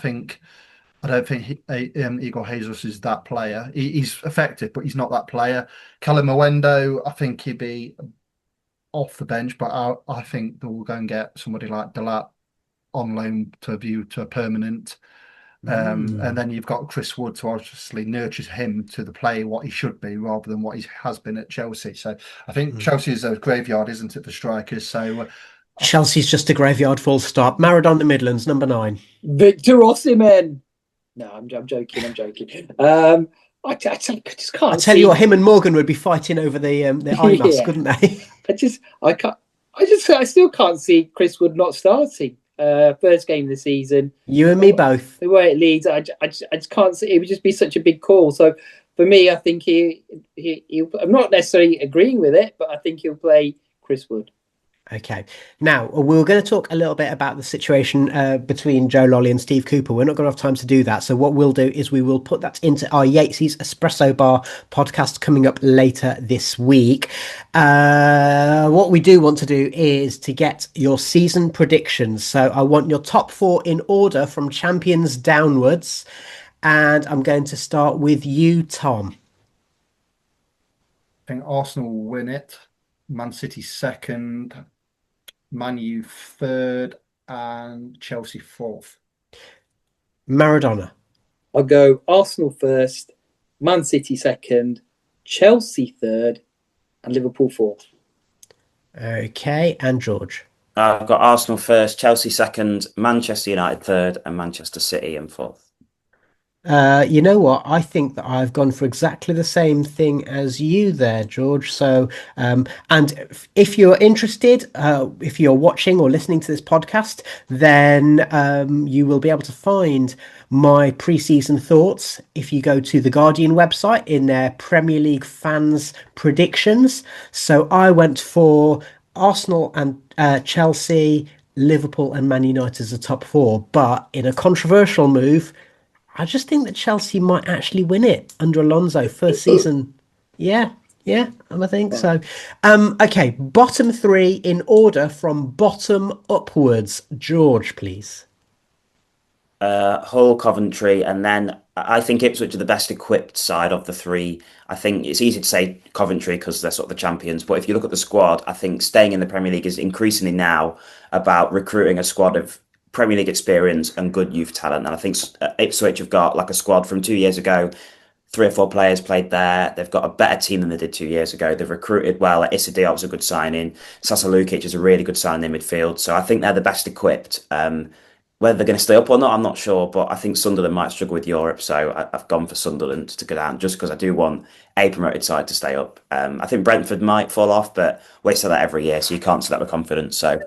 don't think Igor Jesus is that player. He's effective, but he's not that player. Callum Owendo, I think he'd be off the bench, but I think that we'll go and get somebody like Delat on loan to a permanent. And then you've got Chris Wood to obviously nurture him to the player what he should be rather than what he has been at Chelsea. So I think Chelsea is a graveyard, isn't it, for strikers? So Chelsea's just a graveyard, full stop. Maradona Midlands, number 9. Victor Osimhen. No, I'm joking. I just can't. I tell you what, him and Morgan would be fighting over the eye mask, couldn't they? I still can't see Chris Wood not starting. First game of the season. You and me both. The way it leads, I just can't see. It would just be such a big call. So for me, I think I'm not necessarily agreeing with it, but I think he'll play Chris Wood. Okay. Now, we're going to talk a little bit about the situation between Joe Lolley and Steve Cooper. We're not going to have time to do that. So what we'll do is we will put that into our Yatesy's Espresso Bar podcast coming up later this week. What we do want to do is to get your season predictions. So I want your top 4 in order from champions downwards. And I'm going to start with you, Tom. I think Arsenal will win it. Man City second. Man U third and Chelsea fourth. Maradona. I'll go Arsenal first, Man City second, Chelsea third, and Liverpool fourth. Okay, and George. I've got Arsenal first, Chelsea second, Manchester United third, and Manchester City in fourth. You know what? I think that I've gone for exactly the same thing as you there, George. So, and if you're interested, if you're watching or listening to this podcast, then you will be able to find my pre-season thoughts if you go to the Guardian website in their Premier League fans predictions. So I went for Arsenal and Chelsea, Liverpool and Man United as a top 4, but in a controversial move, I just think that Chelsea might actually win it under Alonso first season. Yeah, yeah, I think Right. so. Okay, bottom three in order from bottom upwards. George, please. Hull, Coventry, and then I think Ipswich are the best equipped side of the three. I think it's easy to say Coventry because they're sort of the champions, but if you look at the squad, I think staying in the Premier League is increasingly now about recruiting a squad of Premier League experience and good youth talent. And I think Ipswich have got like a squad from 2 years ago. Three or four players played there. They've got a better team than they did 2 years ago. They've recruited well. Issa Diop was a good signing. Sasa Lukic is a really good signing in midfield. So I think they're the best equipped. Whether they're going to stay up or not, I'm not sure. But I think Sunderland might struggle with Europe. So I've gone for Sunderland to go down just because I do want a promoted side to stay up. I think Brentford might fall off, but we say that every year. So you can't say that with confidence. So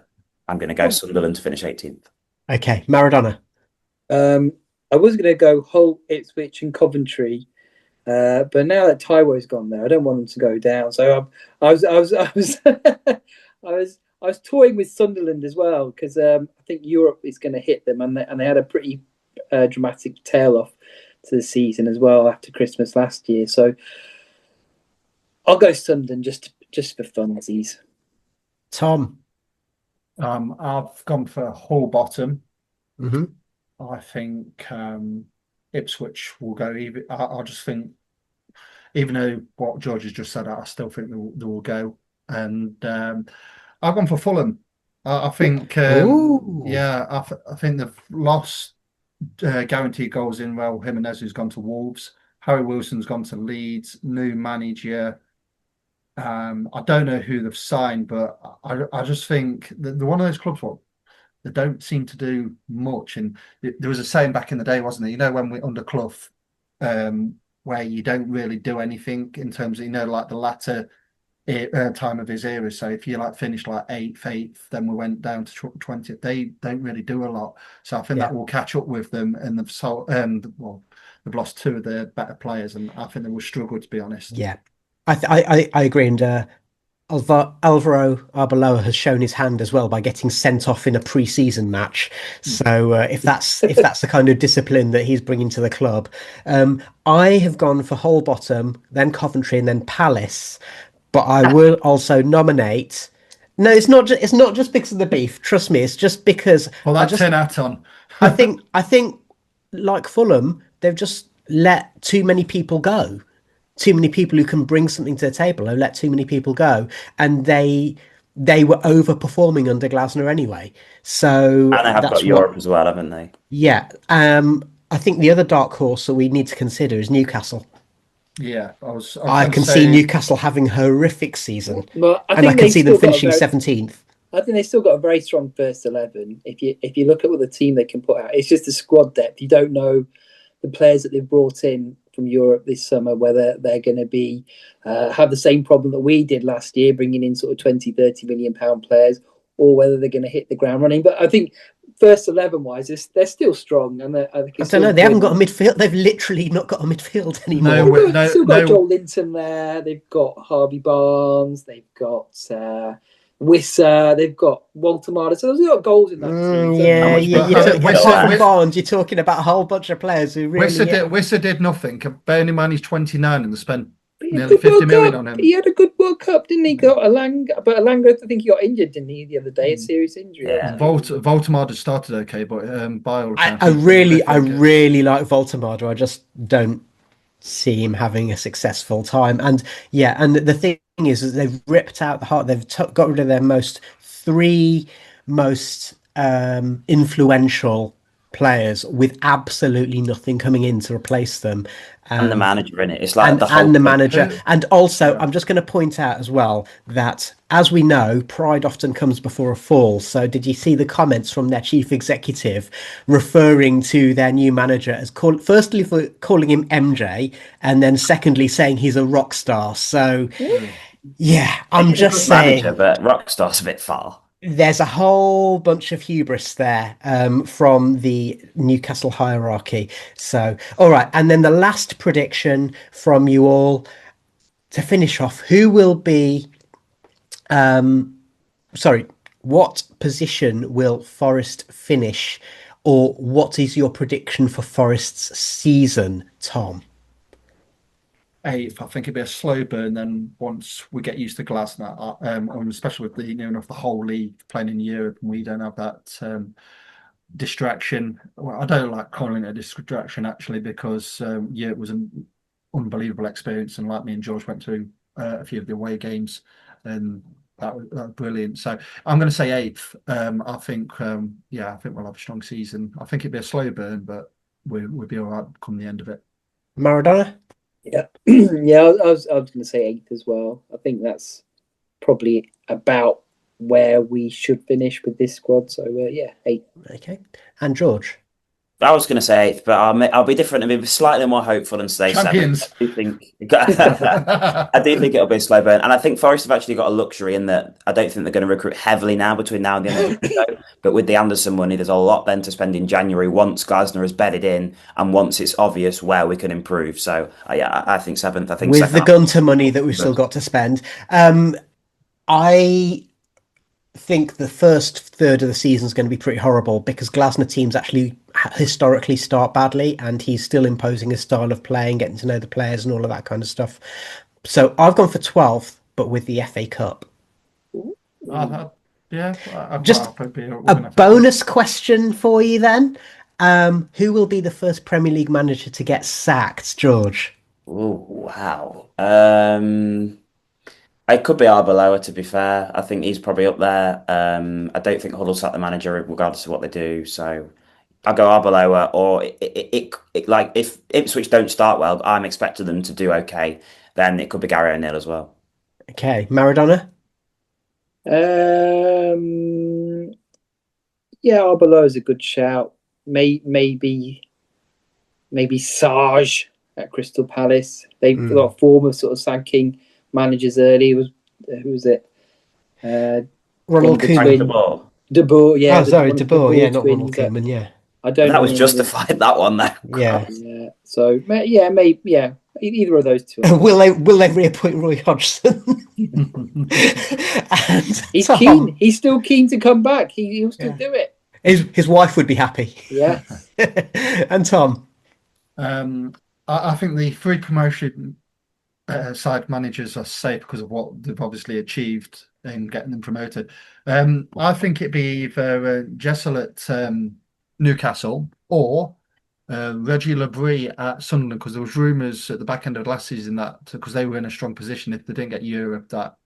I'm going to go Sunderland to finish 18th. Okay, Maradona. I was going to go Hull, Ipswich, and Coventry, but now that Taiwo's gone there, I don't want them to go down. So I was toying with Sunderland as well because I think Europe is going to hit them, and they had a pretty dramatic tail off to the season as well after Christmas last year. So I'll go Sunderland just for funsies. Tom. I've gone for Hull bottom. Mm-hmm. I think Ipswich will go. I just think, even though what George has just said, I still think they will go. And I've gone for Fulham. I think, I think they've lost guaranteed goals in. Well, Jimenez has gone to Wolves. Harry Wilson's gone to Leeds. New manager. I don't know who they've signed, but I just think that they're one of those clubs they don't seem to do much. And there was a saying back in the day, wasn't there? You know, when we under Clough, where you don't really do anything in terms of, you know, like the latter time of his era. So if you like finished like eighth, then we went down to 20th. They don't really do a lot. So I think that will catch up with them. And they've lost two of their better players, and I think they will struggle, to be honest. Yeah, I agree. And Alvaro Arbeloa has shown his hand as well by getting sent off in a pre-season match. So if that's the kind of discipline that he's bringing to the club, I have gone for Hull bottom, then Coventry, and then Palace. But I will also nominate. No, it's not just because of the beef. Trust me, it's just because. Well, that's 10 out on. I think like Fulham, they've just let too many people go. Too many people who can bring something to the table. They've let too many people go, and they were overperforming under Glasner anyway. So And they have got Europe as well, haven't they? Yeah. I think the other dark horse that we need to consider is Newcastle. Yeah, I can see Newcastle having a horrific season, well, and I can see them finishing 17th. I think they've still got a very strong first 11. If you look at what the team they can put out, it's just the squad depth. You don't know the players that they've brought in from Europe this summer, whether they're going to be have the same problem that we did last year, bringing in sort of 20-30 million pound players, or whether they're going to hit the ground running. But I think first 11 wise, they're still strong, and I don't know. They haven't got a midfield. They've literally not got a midfield anymore. They've still got Joel Linton there. They've got Harvey Barnes. They've got Wissa. They've got Walter Marder. So they've got goals in that team. Yeah, you're Barnes. You're talking about a whole bunch of players who really. Wissa did nothing. Bearing in mind he's 29 and they spent nearly 50 million on him. He had a good World Cup, didn't he? Got Alanga, but Alanga, I think he got injured, didn't he, the other day? A serious injury. Yeah. Voldemar started okay, but by all accounts, I really like Voldemar. I just don't see him having a successful time. And the thing is that they've ripped out the heart. They've got rid of their three most influential players with absolutely nothing coming in to replace them. And the manager in it. It's like the manager. And also, I'm just going to point out as well that, as we know, pride often comes before a fall. So did you see the comments from their chief executive referring to their new manager as firstly for calling him MJ, and then secondly saying he's a rock star? So yeah, I'm just saying. Manager, but rock star's a bit far. There's a whole bunch of hubris there from the Newcastle hierarchy. So, all right. And then the last prediction from you all to finish off. Who will be... what position will Forest finish or what is your prediction for Forest's season, Tom? 8th. I think it'd be a slow burn. Then once we get used to Glasner, and especially with the the whole league playing in Europe, and we don't have that distraction. Well, I don't like calling it a distraction actually, because it was an unbelievable experience, and like me and George went through a few of the away games, and that was brilliant. So I'm going to say 8th. I think I think we'll have a strong season. I think it'd be a slow burn, but we'll be all right come the end of it. Maradona? Yeah, yeah. I was going to say 8th as well. I think that's probably about where we should finish with this squad. So 8th. Okay. And George? I was going to say 8th, but I'll be different and be slightly more hopeful and say Champions. 7th. I do think it'll be a slow burn, and I think Forest have actually got a luxury in that I don't think they're going to recruit heavily now between now and the end of the window. But with the Anderson money, there's a lot then to spend in January once Glasner is bedded in and once it's obvious where we can improve. So I think 7th. I think with second the Gunter money that we've still got to spend. I think the first third of the season is going to be pretty horrible because Glasner teams actually historically start badly, and he's still imposing his style of playing, getting to know the players and all of that kind of stuff. So I've gone for 12th, but with the FA Cup. Just a bonus question for you then. Who will be the first Premier League manager to get sacked, George? Oh, wow. It could be Arbeloa, to be fair. I think he's probably up there. I don't think Huddle sack the manager regardless of what they do. So I'll go Arbeloa, or like if Ipswich don't start well, I'm expecting them to do okay. Then it could be Gary O'Neill as well. Okay, Maradona? Arbeloa is a good shout. Maybe Sarge at Crystal Palace. They've got a form of sort of sacking managers early. Who was it? Ronald Koeman. De Boer, yeah. De Boer, yeah, not Ronald Koeman, yeah. I don't know. That was justified, that one, though. Yeah. So, maybe, either of those two. Will they reappoint Roy Hodgson? And he's Tom, keen. He's still keen to come back. He'll still do it. His wife would be happy. Yeah. And Tom? I think the three promotion side managers are safe because of what they've obviously achieved in getting them promoted. I think it'd be either Jessel at Newcastle or Reggie Labrie at Sunderland, because there was rumours at the back end of last season that because they were in a strong position if they didn't get Europe, that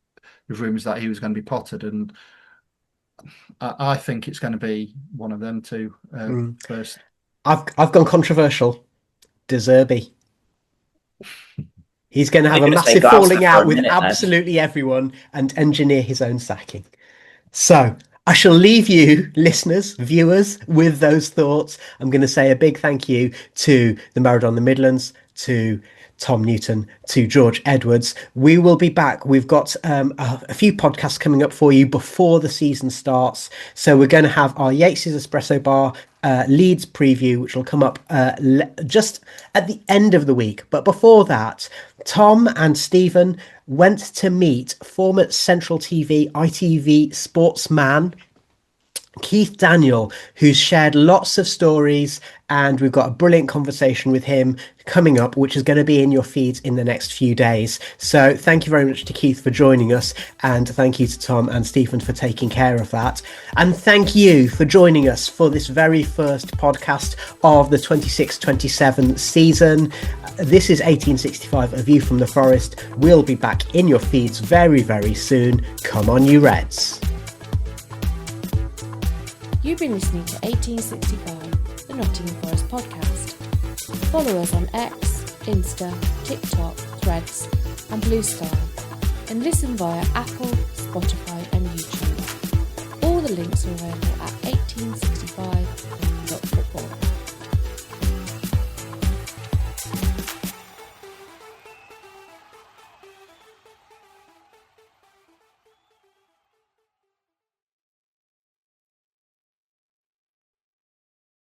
there's rumours that he was going to be potted, and I think it's going to be one of them two first. I've gone controversial. De Zerbi. He's going to have a massive falling out with absolutely everyone and engineer his own sacking. So I shall leave you, listeners, viewers, with those thoughts. I'm going to say a big thank you to the Maradona Midlands, to Tom Newton, to George Edwards. We will be back. We've got a few podcasts coming up for you before the season starts. So we're going to have our Yatesy Espresso Bar Leeds preview, which will come up just at the end of the week. But before that, Tom and Stephen went to meet former Central TV ITV sportsman Keith Daniell, who's shared lots of stories, and we've got a brilliant conversation with him coming up, which is going to be in your feeds in the next few days. So thank you very much to Keith for joining us, and thank you to Tom and Stephen for taking care of that. And thank you for joining us for this very first podcast of the 26-27 season. This is 1865, A View from the Forest. We'll be back in your feeds very, very soon. Come on, you Reds. You've been listening to 1865, the Nottingham Forest podcast. Follow us on X, Insta, TikTok, Threads and Blue Sky, and listen via Apple, Spotify and YouTube. All the links are available at 1865.